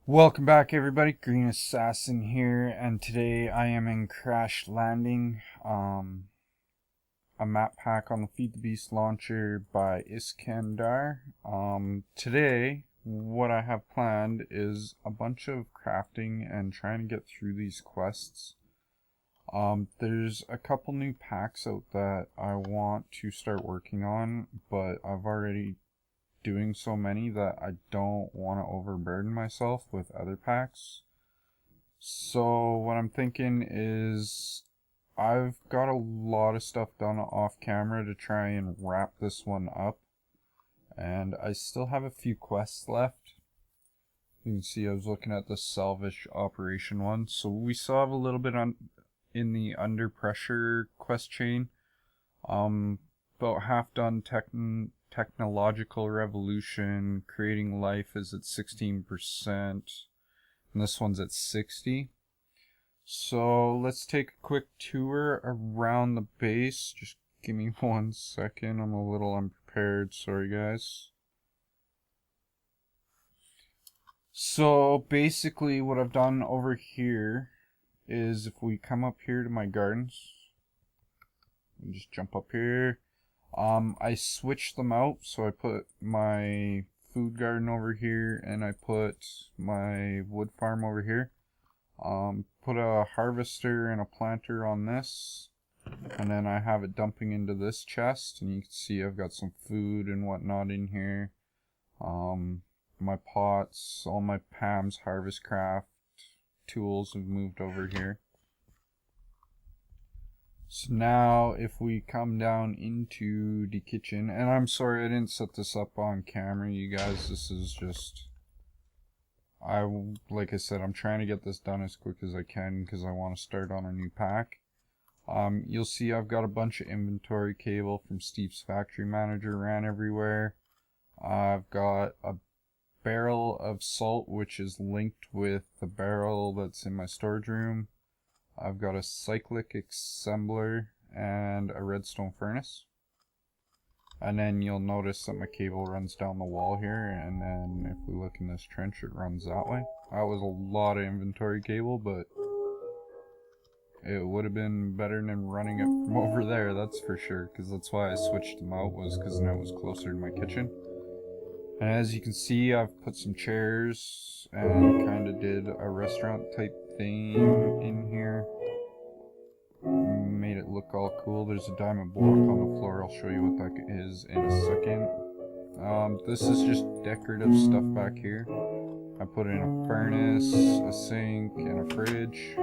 Welcome back everybody, Green Assassin here, and today I am in Crash Landing, a map pack on the Feed the Beast launcher by Iskandar. Today, what I have planned is a bunch of crafting and trying to get through these quests. There's a couple new packs out that I want to start working on, but I've already doing so many that I don't want to overburden myself with other packs. So what I'm thinking is I've got a lot of stuff done off camera to try and wrap this one up, and I still have a few quests left. You can see I was looking at the salvage operation one, so we still have a little bit on in the under pressure quest chain. About half done technological revolution, creating life is at 16%, and this one's at 60. So let's take a quick tour around the base. Just give me 1 second, I'm a little unprepared, sorry guys. So basically what I've done over here is, if we come up here to my gardens, and just jump up here, I switched them out. So I put my food garden over here and I put my wood farm over here. Put a harvester and a planter on this, and then I have it dumping into this chest, and you can see I've got some food and whatnot in here. My pots, all my Pam's harvest craft tools have moved over here. So now if we come down into the kitchen, and I'm sorry I didn't set this up on camera, you guys, this is just, like I said, I'm trying to get this done as quick as I can because I want to start on a new pack. You'll see I've got a bunch of inventory cable from Steve's Factory Manager ran everywhere. I've got a barrel of salt which is linked with the barrel that's in my storage room. I've got a cyclic assembler and a redstone furnace. And then you'll notice that my cable runs down the wall here, and then if we look in this trench it runs that way. That was a lot of inventory cable, but it would have been better than running it from over there, that's for sure, because that's why I switched them out, was because now it was closer to my kitchen. And as you can see, I've put some chairs and kind of did a restaurant type theme in here. Made it look all cool. There's a diamond block on the floor. I'll show you what that is in a second. This is just decorative stuff back here. I put in a furnace, a sink, and a fridge.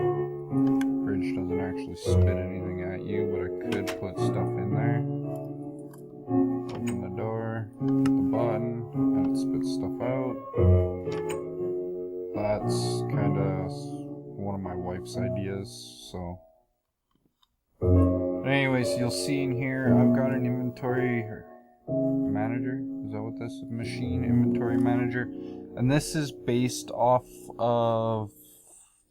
Fridge doesn't actually spit anything at you, but I could put stuff in there. Open the door, hit the button, and it spits stuff out. That's kind of one of my wife's ideas, so. But anyways, you'll see in here I've got an inventory manager. Is that what this is? Machine inventory manager. And this is based off of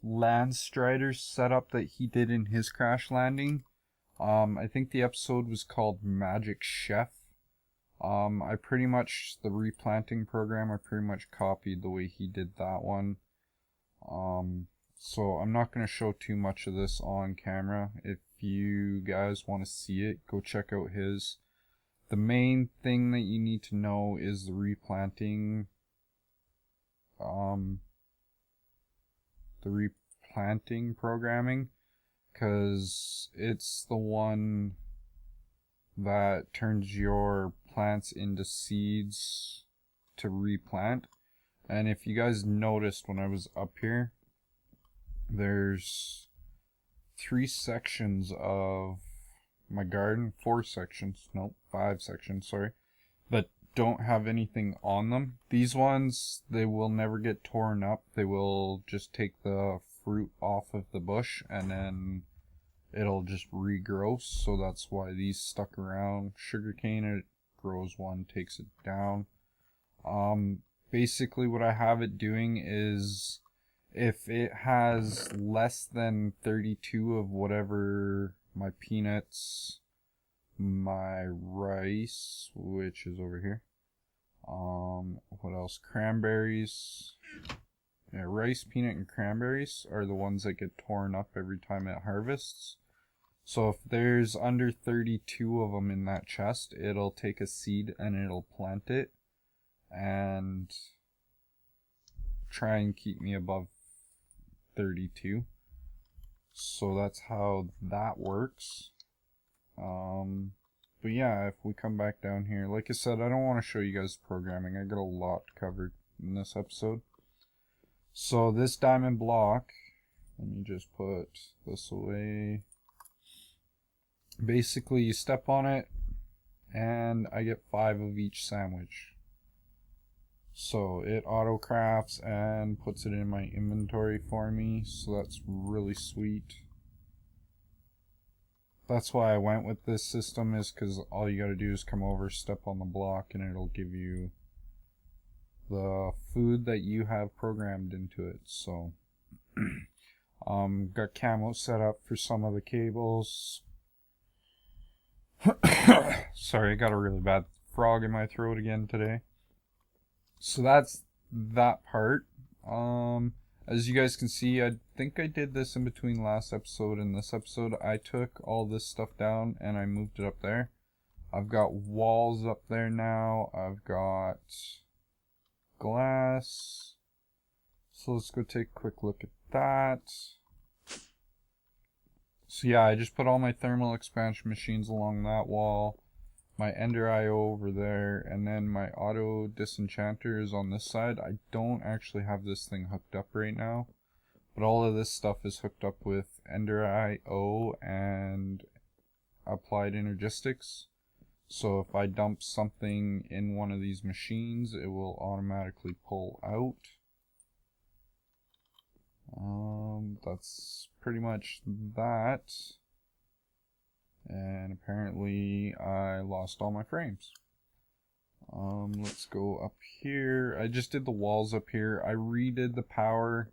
Landstrider's setup that he did in his crash landing. I think the episode was called Magic Chef. I pretty much, the replanting program, I pretty much copied the way he did that one. So I'm not going to show too much of this on camera. If you guys want to see it, go check out his. The main thing that you need to know is the replanting programming, because it's the one that turns your plants into seeds to replant. And if you guys noticed when I was up here, there's 3 sections of my garden, 5 sections, sorry, that don't have anything on them. These ones, they will never get torn up. They will just take the fruit off of the bush and then it'll just regrow. So that's why these stuck around. Sugarcane, it grows one, takes it down. Basically what I have it doing is, if it has less than 32 of whatever, my peanuts, my rice, which is over here, what else, cranberries, Yeah, rice, peanut, and cranberries are the ones that get torn up every time it harvests. So if there's under 32 of them in that chest, it'll take a seed and it'll plant it and try and keep me above 32. So that's how that works. But yeah, if we come back down here, like I said, I don't want to show you guys programming. I got a lot covered in this episode. So this diamond block, let me just put this away. Basically, you step on it, and I get 5 of each sandwich. So it auto crafts and puts it in my inventory for me, so that's really sweet. That's why I went with this system, is because all you gotta do is come over, step on the block, and it'll give you the food that you have programmed into it. So got camo set up for some of the cables. Sorry, I got a really bad frog in my throat again today. So that's that part. As you guys can see, I think I did this in between last episode and this episode. I took all this stuff down and I moved it up there. I've got walls up there now. I've got glass. So let's go take a quick look at that. So yeah, I just put all my thermal expansion machines along that wall, my Ender IO over there, and then my auto disenchanter is on this side. I don't actually have this thing hooked up right now, but all of this stuff is hooked up with Ender IO and applied energistics. So if I dump something in one of these machines, it will automatically pull out. That's pretty much that. And apparently I lost all my frames. Let's go up here. I just did the walls up here. I redid the power.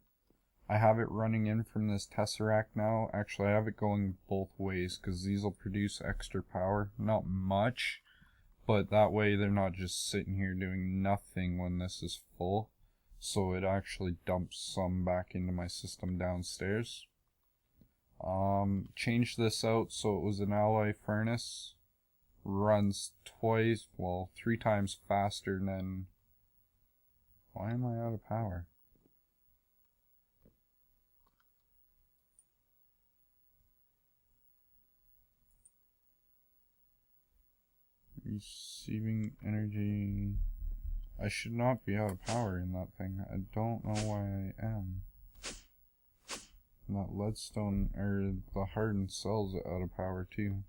I have it running in from this Tesseract now. Actually, I have it going both ways because these will produce extra power. Not much, but that way they're not just sitting here doing nothing when this is full. So it actually dumps some back into my system downstairs. Changed this out so it was an alloy furnace. Runs twice, well, 3 times faster than... Why am I out of power? Receiving energy... I should not be out of power in that thing. I don't know why I am. And that leadstone, or the hardened cells are out of power too.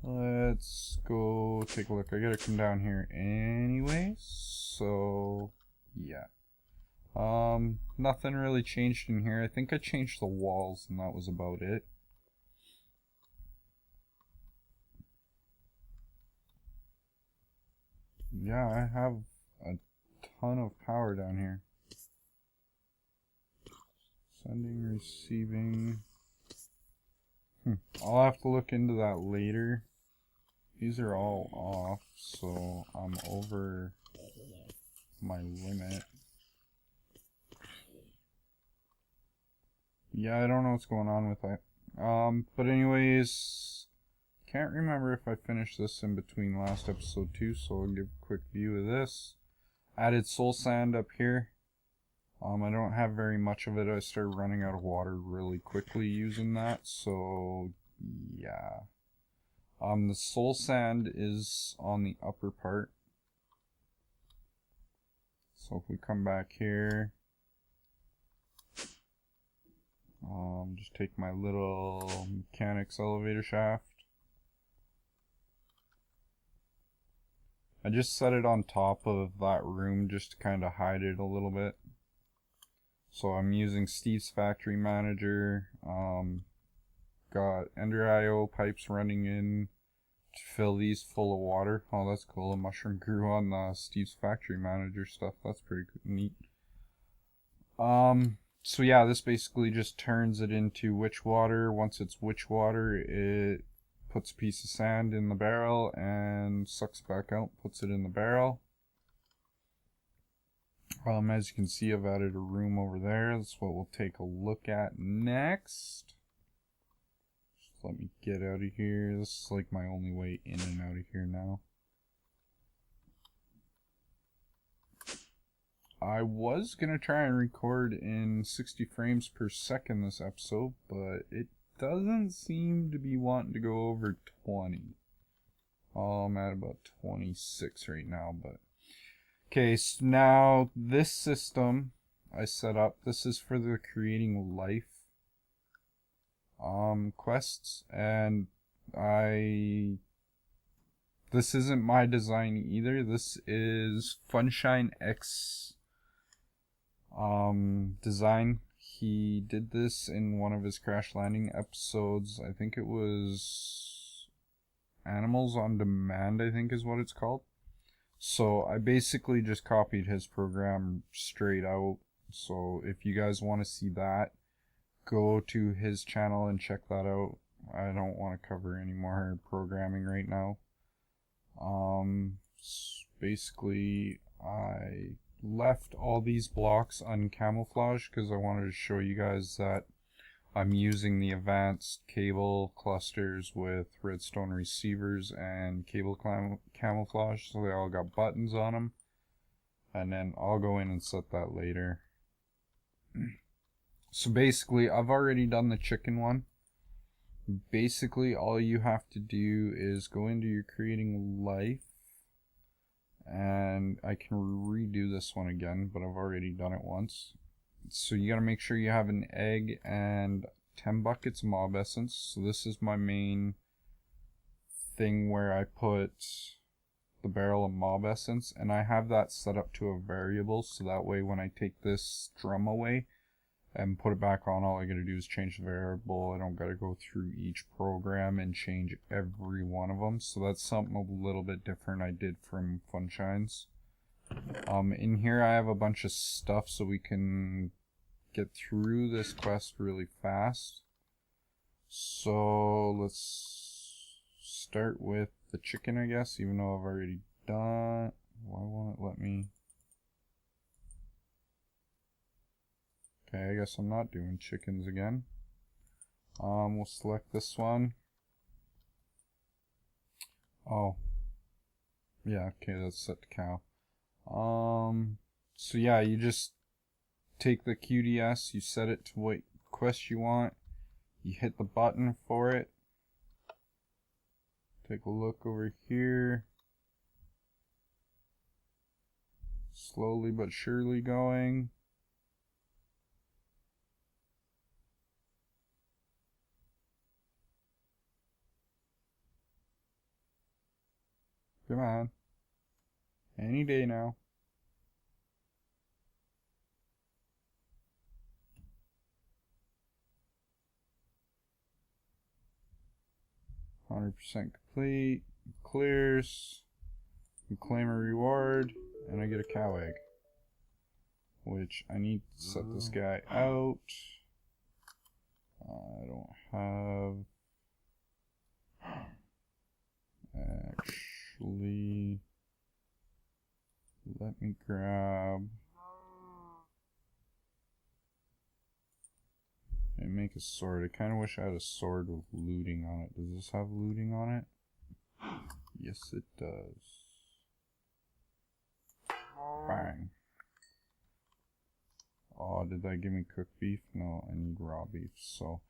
Let's go take a look. I gotta come down here anyway, so yeah. Nothing really changed in here. I think I changed the walls and that was about it. Yeah, I have a ton of power down here. Sending, receiving. I'll have to look into that later. These are all off, so I'm over my limit. Yeah, I don't know what's going on with that. But anyways, can't remember if I finished this in between last episode too, so I'll give a quick view of this. Added soul sand up here. I don't have very much of it. I started running out of water really quickly using that, so yeah. The soul sand is on the upper part. So if we come back here, just take my little mechanics elevator shaft. I just set it on top of that room just to kind of hide it a little bit. So I'm using Steve's Factory Manager. Got Ender IO pipes running in to fill these full of water. Oh, that's cool. A mushroom grew on Steve's Factory Manager stuff. That's pretty neat. So yeah, this basically just turns it into witch water. Once it's witch water, it puts a piece of sand in the barrel and sucks back out, puts it in the barrel. As you can see, I've added a room over there. That's what we'll take a look at next. Just let me get out of here. This is like my only way in and out of here now. I was gonna try and record in 60 frames per second this episode, but it doesn't seem to be wanting to go over 20. I'm at about 26 right now, but okay, so now this system I set up, this is for the creating life quests, and this isn't my design either. This is Funshine X design. He did this in one of his Crash Landing episodes. I think it was Animals on Demand, I think is what it's called. So I basically just copied his program straight out. So if you guys want to see that, go to his channel and check that out. I don't want to cover any more programming right now. Basically I left all these blocks uncamouflaged because I wanted to show you guys that I'm using the advanced cable clusters with redstone receivers and cable camouflage, so they all got buttons on them, and then I'll go in and set that later. So basically I've already done the chicken one. Basically all you have to do is go into your creating life, and I can redo this one again, but I've already done it once. So you gotta make sure you have an egg and 10 buckets of mob essence. So this is my main thing where I put the barrel of mob essence, and I have that set up to a variable, so that way when I take this drum away and put it back on, all I gotta do is change the variable. I don't gotta go through each program and change every one of them. So that's something a little bit different I did from Funshines. In here I have a bunch of stuff so we can get through this quest really fast. So let's start with the chicken, I guess, even though I've already done. Why won't it let me? Okay, I guess I'm not doing chickens again. We'll select this one. Oh, yeah, okay, that's set to cow. So yeah, you just take the QDS, you set it to what quest you want, you hit the button for it. Take a look over here. Slowly but surely going. Come on. Any day now. %, complete. Clears. You claim a reward, and I get a cow egg, which I need to set this guy out. I don't have. Actually, let me grab and make a sword. I kind of wish I had a sword with looting on it. Does this have looting on it? Yes, it does. Bang. Oh, did that give me cooked beef? No, I need raw beef. So,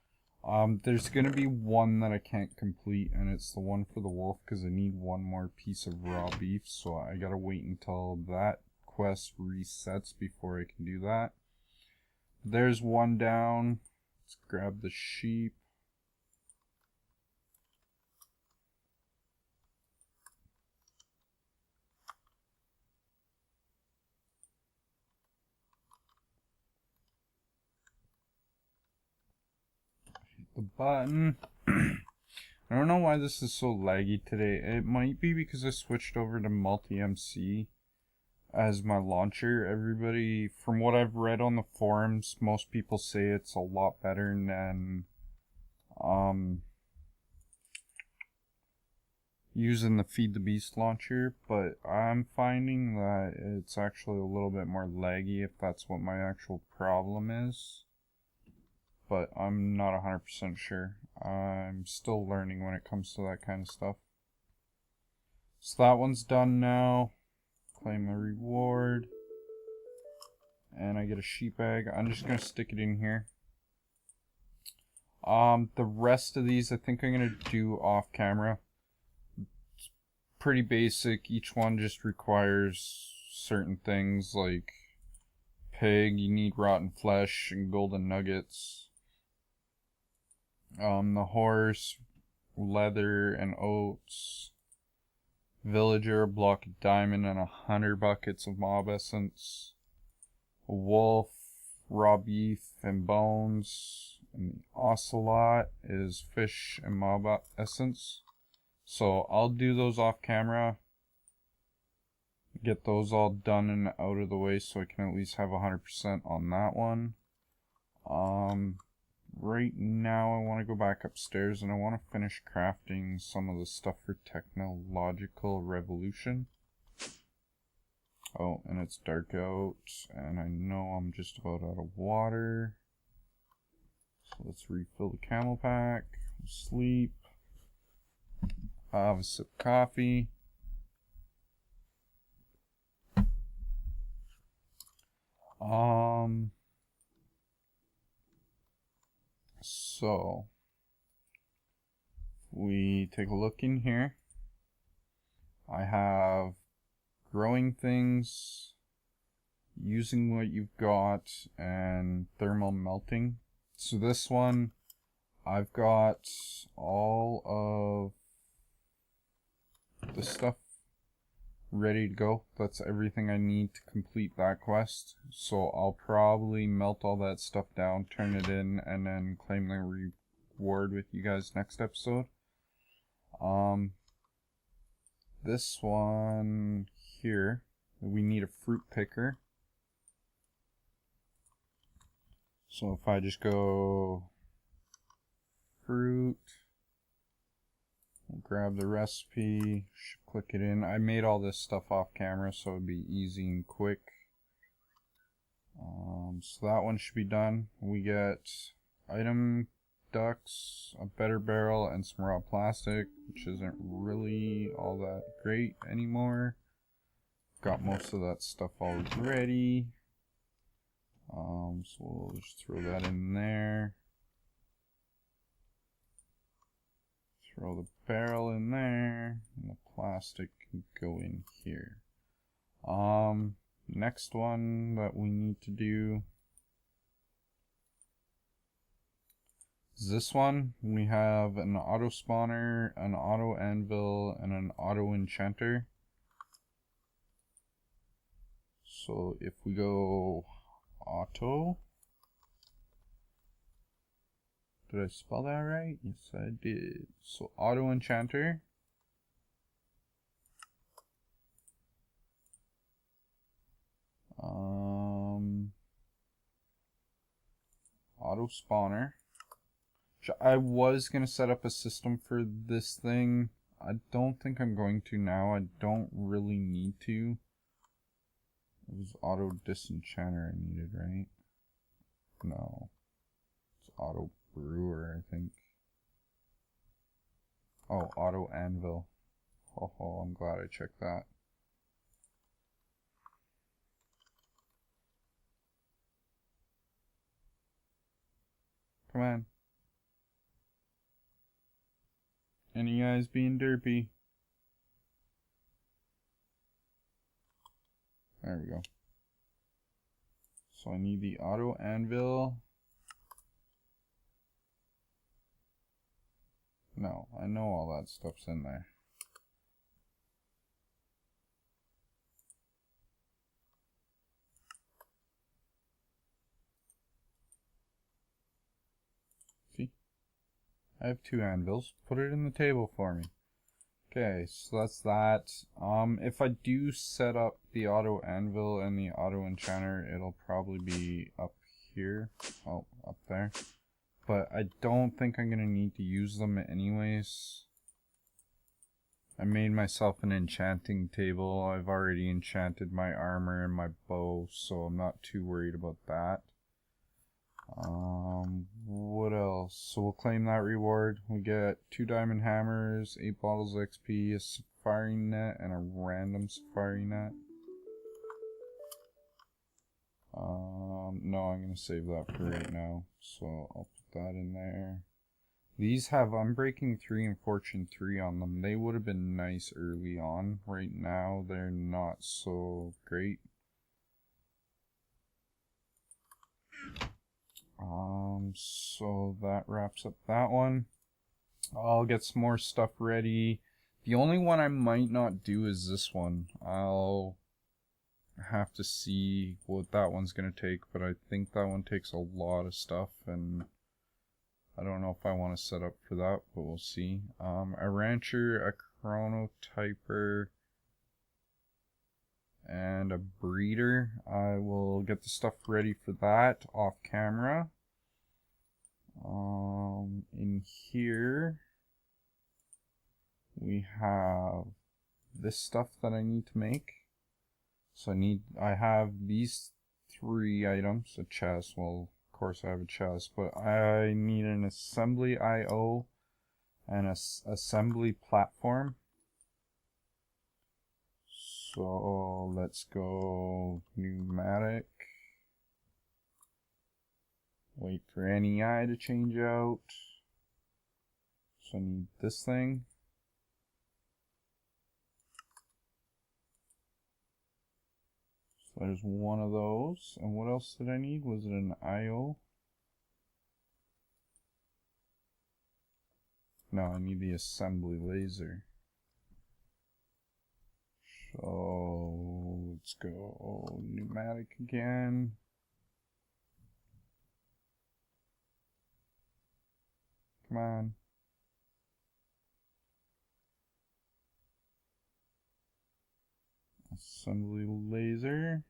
there's gonna be one that I can't complete, and it's the one for the wolf, because I need one more piece of raw beef. So I gotta wait until that quest resets before I can do that. There's one down. Let's grab the sheep. The button. I don't know why this is so laggy today. It might be because I switched over to multi-MC as my launcher. Everybody, from what I've read on the forums, most people say it's a lot better than using the Feed the Beast launcher, but I'm finding that it's actually a little bit more laggy if that's what my actual problem is. But I'm not 100% sure. I'm still learning when it comes to that kind of stuff. So that one's done now. Claim the reward. And I get a sheep egg. I'm just going to stick it in here. The rest of these I think I'm going to do off camera. It's pretty basic. Each one just requires certain things like pig, you need rotten flesh and golden nuggets. The horse, leather and oats. Villager, a block of diamond and 100 buckets of mob essence. A wolf, raw beef and bones. And the ocelot is fish and mob essence. So I'll do those off camera. Get those all done and out of the way so I can at least have 100% on that one. Right now I want to go back upstairs and I want to finish crafting some of the stuff for technological revolution. Oh, and it's dark out and I know I'm just about out of water. So let's refill the camel pack, sleep, have a sip of coffee. So we take a look in here. I have growing things, using what you've got, and thermal melting. So this one, I've got all of the stuff ready to go. That's everything I need to complete that quest. So I'll probably melt all that stuff down, turn it in, and then claim the reward with you guys next episode. This one here, we need a fruit picker. So if I just go fruit, we'll grab the recipe, click it in. I made all this stuff off camera so it'd be easy and quick. So that one should be done. We get item ducts, a better barrel, and some raw plastic, which isn't really all that great anymore. Got most of that stuff already. So we'll just throw that in there. Throw the barrel in there, and the plastic can go in here. Next one that we need to do is this one. We have an auto spawner, an auto anvil, and an auto enchanter. So if we go auto, did I spell that right? Yes, I did. So auto enchanter. Auto spawner. I was gonna set up a system for this thing. I don't think I'm going to now. I don't really need to. It was auto disenchanter I needed, right? No. It's auto brewer, I think. Oh, auto anvil. Oh, I'm glad I checked that. Come on. Any guys being derpy? There we go. So I need the auto anvil. No, I know all that stuff's in there. See? I have 2 anvils. Put it in the table for me. Okay, so that's that. If I do set up the auto anvil and the auto enchanter, it'll probably be up here. Oh, up there. But I don't think I'm gonna need to use them anyways. I made myself an enchanting table. I've already enchanted my armor and my bow, so I'm not too worried about that. What else? So we'll claim that reward. We get 2 diamond hammers, 8 bottles of XP, a safari net, and a random safari net. No, I'm gonna save that for right now, so I'll put that in there. These have Unbreaking 3 and Fortune 3 on them. They would have been nice early on. Right now, they're not so great. So that wraps up that one. I'll get some more stuff ready. The only one I might not do is this one. I'll have to see what that one's gonna take, but I think that one takes a lot of stuff, and I don't know if I want to set up for that, but we'll see. A rancher, a chronotyper, and a breeder. I will get the stuff ready for that off camera. In here we have this stuff that I need to make. So I have these 3 items, a chest. Well, of course I have a chest, but I need an assembly IO and an assembly platform. So let's go pneumatic. Wait for NEI to change out. So I need this thing. So there's one of those. And what else did I need? Was it an IO? No, I need the assembly laser. So let's go pneumatic again. Come on. Assembly laser.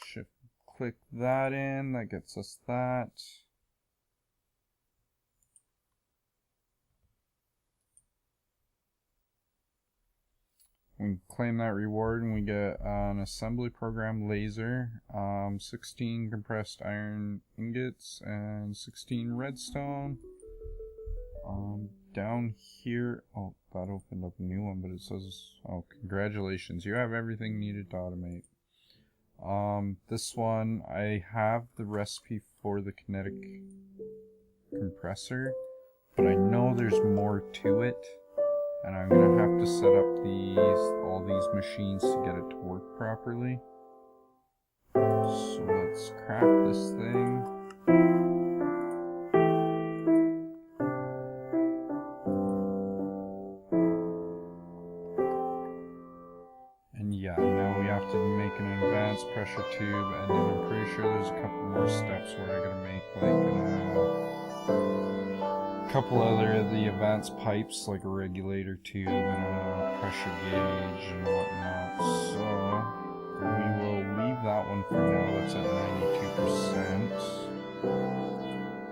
Shift click that in. That gets us that. We claim that reward and we get an assembly program laser, 16 compressed iron ingots, and 16 redstone. Down here, oh, that opened up a new one, but it says, oh, congratulations, you have everything needed to automate. This one, I have the recipe for the kinetic compressor, but I know there's more to it. And I'm gonna have to set up all these machines to get it to work properly. So let's craft this thing. And yeah, now we have to make an advanced pressure tube, and then I'm pretty sure there's a couple more steps where I gotta make like a couple other of the advanced pipes, like a regulator tube and a pressure gauge and whatnot. So we will leave that one for now. That's at 92%.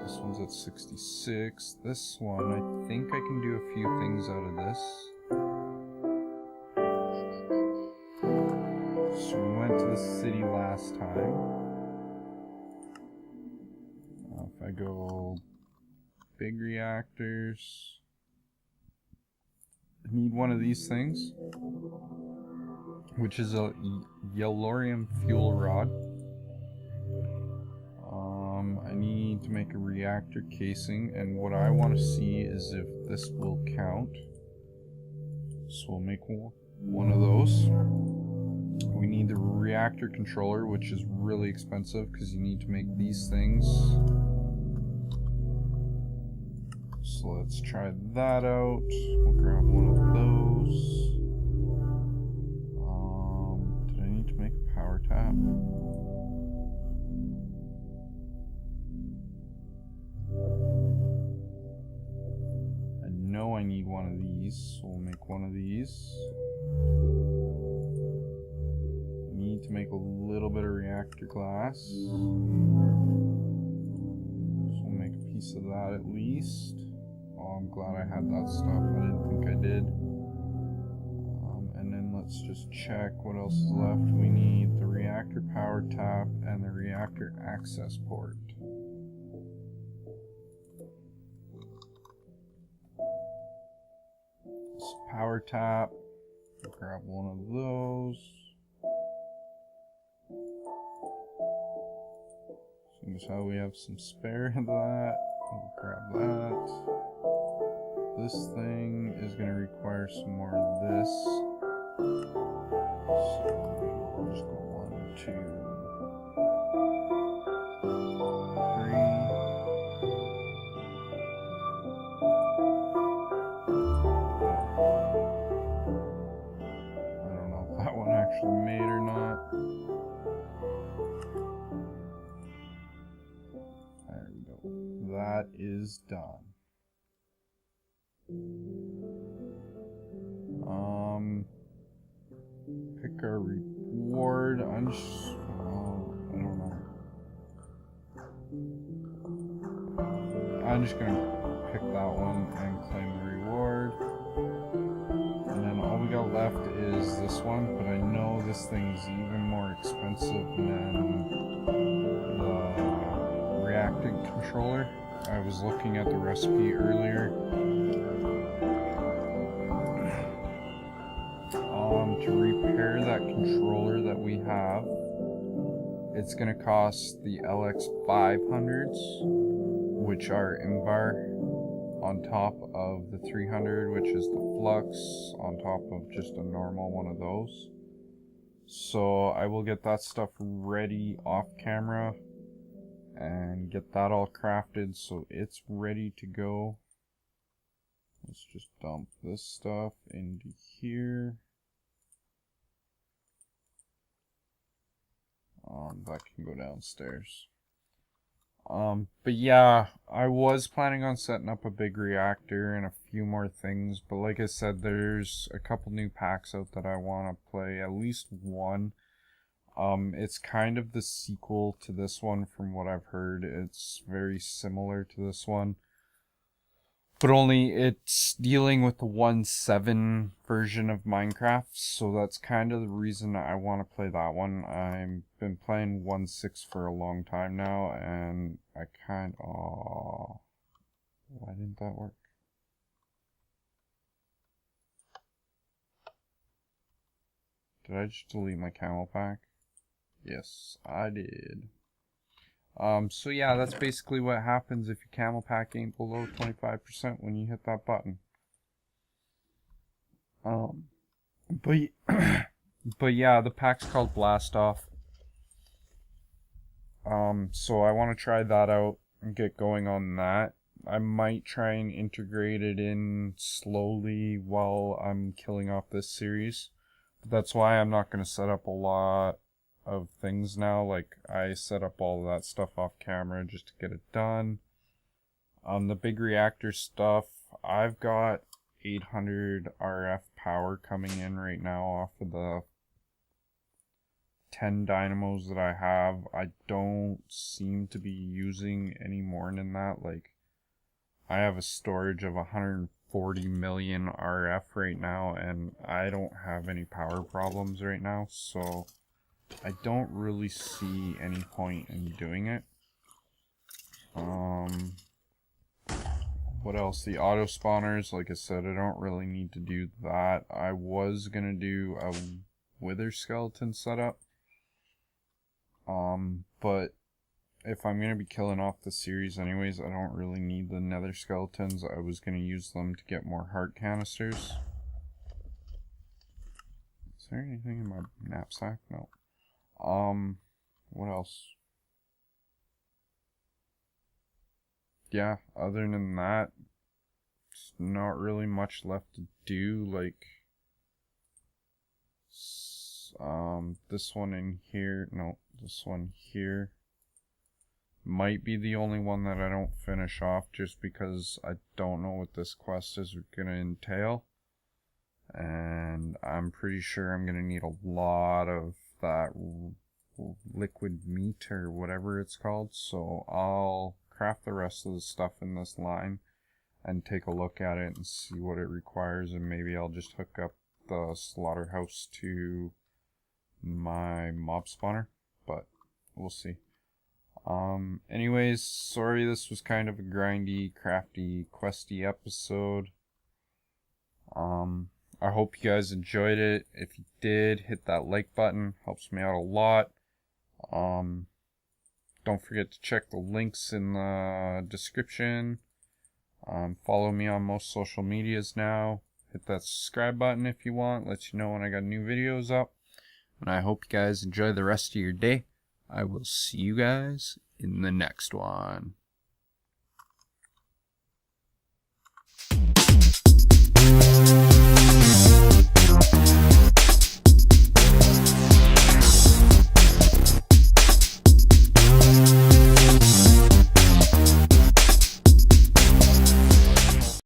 This one's at 66. This one, I think I can do a few things out of this. So we went to the city last time. If I go big reactors, I need one of these things, which is a yellorium fuel rod. I need to make a reactor casing, and what I want to see is if this will count. So we'll make one of those. We need the reactor controller, which is really expensive because you need to make these things. So let's try that out. We'll grab one of those. Did I need to make a power tap? I know I need one of these, so we'll make one of these. Need to make a little bit of reactor glass. So we'll make a piece of that at least. Oh, I'm glad I had that stuff. I didn't think I did. let's just check what else is left. We need the reactor power tap and the reactor access port. This power tap, grab one of those. Seeing as how we have some spare of that, we'll grab that. This thing is going to require some more of this. So we'll just go 1, 2, 3. I don't know if that one actually made or not. There we go. That is done. Pick our reward. I don't know. I'm just gonna pick that one and claim the reward. And then all we got left is this one, but I know this thing's even more expensive than the reactant controller. I was looking at the recipe earlier. To repair that controller that we have, it's going to cost the LX500s, which are Invar, on top of the 300, which is the Flux, on top of just a normal one of those. So I will get that stuff ready off camera and get that all crafted so it's ready to go. Let's just dump this stuff into here. That can go downstairs. But yeah, I was planning on setting up a big reactor and a few more things, but like I said, there's a couple new packs out that I want to play, at least one. It's kind of the sequel to this one from what I've heard. It's very similar to this one, but only it's dealing with the 1.7 version of Minecraft, so that's kind of the reason I want to play that one. I've been playing 1.6 for a long time now, and I why didn't that work? Did I just delete my camel pack? Yes, I did. So yeah, that's basically what happens if your camel pack ain't below 25% when you hit that button. But yeah, the pack's called Blast Off. So I want to try that out and get going on that. I might try and integrate it in slowly while I'm killing off this series. But that's why I'm not going to set up a lot of things now. Like, I set up all of that stuff off camera just to get it done. The big reactor stuff, I've got 800 RF power coming in right now off of the 10 dynamos that I have. I don't seem to be using any more than that. Like, I have a storage of 140 million RF right now, and I don't have any power problems right now, so I don't really see any point in doing it. What else? The auto spawners, like I said, I don't really need to do that. I was gonna do a wither skeleton setup. But if I'm gonna be killing off the series anyways, I don't really need the nether skeletons. I was gonna use them to get more heart canisters. Is there anything in my knapsack? No. What else? Yeah, other than that, there's not really much left to do. Like, this one in here, no, this one here might be the only one that I don't finish off, just because I don't know what this quest is gonna entail, and I'm pretty sure I'm gonna need a lot of that liquid meat or whatever it's called. So I'll craft the rest of the stuff in this line and take a look at it and see what it requires, and maybe I'll just hook up the slaughterhouse to my mob spawner, but we'll see. Anyways, sorry this was kind of a grindy, crafty, questy episode. I hope you guys enjoyed it. If you did, hit that like button. Helps me out a lot. Don't forget to check the links in the description. Follow me on most social medias now. Hit that subscribe button if you want. Let you know when I got new videos up. And I hope you guys enjoy the rest of your day. I will see you guys in the next one.